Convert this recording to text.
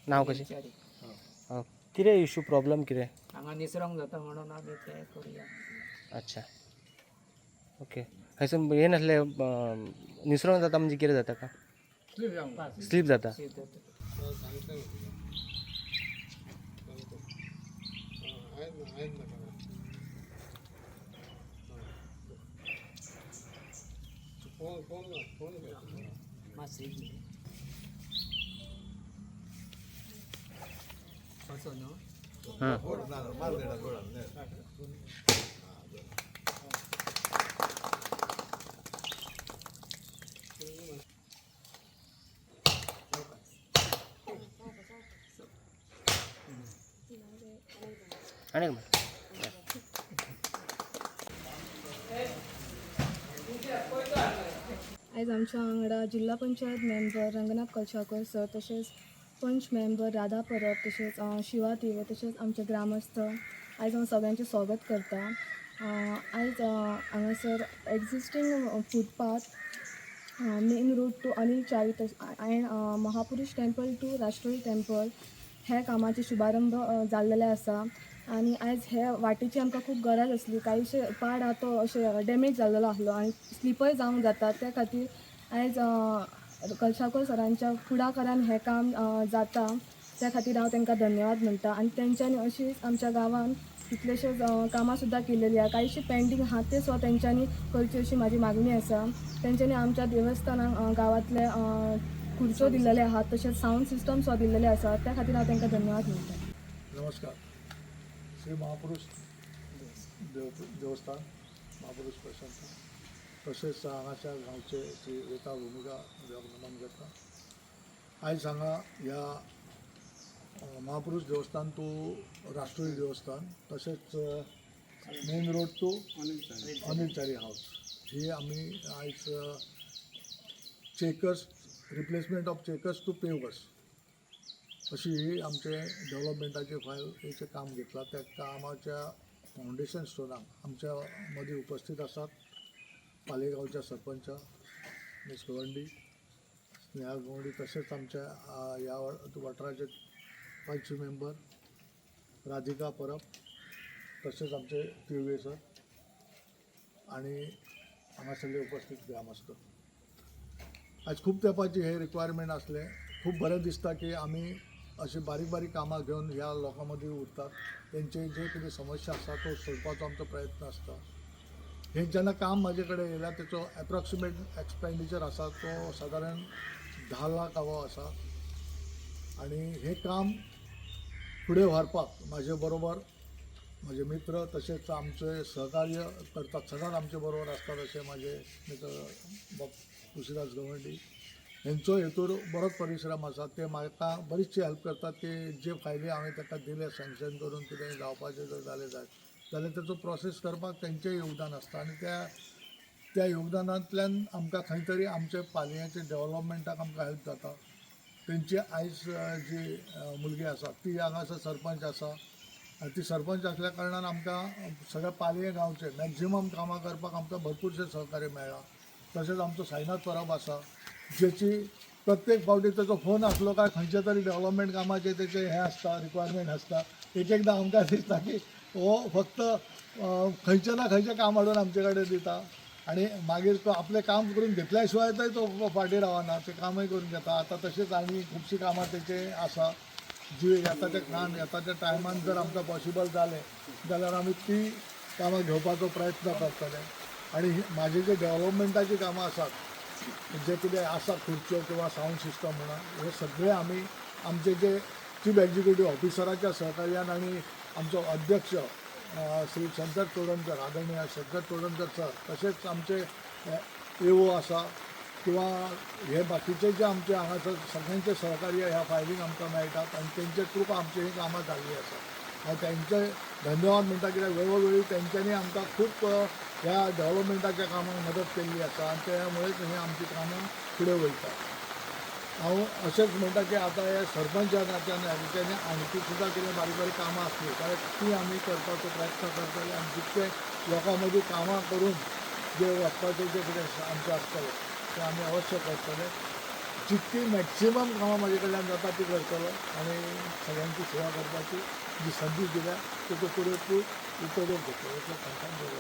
नाव कशें बेलचारी. कितें issue problem कितें? हांगा निसरंग जाता म्हणून आमी ते करूया. अच्छा ओके. हयसर हें नासलें निसरण जाता म्हणजे कितें जाता का? स्लीप जाता. शीत जाता. मातशी असो न्हू. हां आणि आयज आमच्या वांगडा जिल्हा पंचायत मेंबर रंगनाथ कलशाकर सर, तशेंच पंच मेंबर राधा परब, तशेंच शिवा तिवे, तशेंच आमचे ग्रामस्थ. आयज हांव सगळ्यांचें स्वागत करता. आयज हांगासर existing footpath, main road to Anil Chari and Mahapurush temple to Rashtroli temple हे कामाचे शुभारंभ जाल्लेले आसा. आनी आयज हे वाटेची आमकां खूब गरज आसली. कांयशे पाड आहा तो अशें डॅमेज जाल्लो आसलो आनी स्लिपय जावंक जाता. त्या खातीर आयज कलशाकर सरांच्या फुडाकारान हें काम जाता. त्या खातीर हांव तांकां धन्यवाद म्हणटा. आनी तेंच्यांनी अशीच आमच्या गांवांत कितलेशेच कामां सुद्दां केलेलीं आहा. कांयशी पेंडींग आहा ते सुद्दां तेंच्यांनी करची अशी म्हाजी मागणी आसा. तेंच्यांनी आमच्या देवस्थानाक गांवांतले खुर्च्यो दिल्लेले आहात, तशेंच सावंड सिस्टम सुद्दां दिल्लेले आसा. त्या खातीर हांव तांकां धन्यवाद म्हणटा. नमस्कार. श्री महापुरुष देवस्थान महापुरुष प्रशांत तसेच हांगाच्या गांवचे श्री रेखा भूमिका देवाक नमन करता. आयज हांगा ह्या महापुरुष देवस्थान टू राष्ट्रोळी देवस्थान तसेच main road to Anil Chari house ही आमी आयज checkers replacement of checkers to pavers अशी ही आमचे डेव्हलपमेंटाचे फायलीचे काम घेतला. त्या कामाच्या फाउंडेशन स्टोनाक आमच्या मदीं उपस्थित आसात पालेगांवच्या सरपंच मिस गवंडी, स्नेहा गवंडी, तसेच आमच्या ह्या वाठाराचे पंच मेंबर राधिका परब, तसेच आमचे तिळवे सर आणि हांगासरले उपस्थित ग्रामस्थ. आज खूब तेंपाची हे रिक्वायरमेंट आसले. खूब बरें दिसता की आमी अशी बारीक बारीक कामां घेवन ह्या लोकां मदीं उरतात. तेंचे जे कितें समस्या आसा तो सोडपाचो आमचो प्रयत्न आसता. हे जेन्ना काम म्हाजे कडेन येयला तेचो एप्रॉक्सिमेट एक्सपेंडिचर आसा तो सादारण 10 लाख आसा. आनी हे काम फुडें व्हरपाक म्हाजे बरोबर म्हजे मित्र तशेंच आमचे सहकार्य करतात, सदांच आमचे बरोबर आसतात अशे म्हाजे मित्र तुळशीदास गवंडी हेंचो हेतूर बरोच परिश्रम आसा. ते म्हाका बरीचशी हेल्प करतात की जे फायली हांवें ताका दिले सँक्शन करून कितें जावपाचें जर जालें जाल्यार तेचो प्रोसेस करपाक तेंचें योगदान आसता. आनी त्या योगदानांतल्यान आमकां खंय तरी आमचे पालयेच्या डेव्हलपमेंटाक आमकां हेल्प जाता. तेंची आयज जी मुलगी आसा ती हांगासर सरपंच आसा. ती सरपंच आसल्या कारणान आमकां सगळ्या पालये गांवचे मॅक्झिमम कामां करपाक आमकां भरपूरशें सहकार्य मेळ्ळां. तशेंच आमचो साईनाथ परब आसा जेची प्रत्येक फावटी तेचो फोन आसलो काय खंयच्या तरी डेव्हलपमेंट कामाचे तेचे हे आसता रिक्वायरमेंट आसता. एक एकदां आमकां दिसता की हो फक्त खंयचें ना खंयचें काम हाडून आमचे कडेन दिता आनी मागीर तो आपलें काम करून घेतल्या शिवाय तो फाटीं रावना, तें कामय करून घेता. आतां तशेंच आनी खुबशीं कामां तेचे आसा जी येताच्या काळान येताच्या टायमान जर आमकां पॉसिबल जालें जाल्यार आमी ती कामां घेवपाचो प्रयत्न करतले. आनी म्हाजे जे डेव्हलपमेंटाची कामां आसात जे कितें आसा खुर्च्यो किंवा सावंड सिस्टम म्हणा हे सगळे आमी आमचे जे चीफ एक्झिक्युटीव ऑफिसराच्या सहकार्यान आनी आमचो अध्यक्ष श्री शंकर चोडणकर आदरणीय शंकर चोडणकर सर तशेंच आमचे एओ आसा किंवा हे बाकीचे जे आमचे हांगासर सगळ्यांचे सहकार्य ह्या फायलींक आमकां मेळटात आनी तेंचे थ्रू आमची ही कामां जाल्लीं आसा. हांव तेंचे धन्यवाद म्हणटा कित्याक वेळोवेळी तेंच्यांनी आमकां खूब ह्या डेव्हलपमेंटाच्या कामाक मदत केल्ली आसा आनी त्यामुळेच ही आमची कामां फुडें वयता. हांव अशेंच म्हणटा की आतां हे सरपंचा नात्यान ह्याच्यानी आणखी सुद्दां कितें बारीक बारीक कामां आसलीं जाल्यार ती आमी करपाचो प्रयत्न करतले आनी जितके लोकां मदीं कामां करून जे वचपाचें जे कितें आमचें आसतलें तें आमी अवश्य करतले. जितकी मॅक्सिमम कामां म्हाजे कडल्यान जाता ती करतलो आनी सगळ्यांची सेवा करपाची जी संदी दिल्या ताचो पुरेपूर उपयोग घेतलो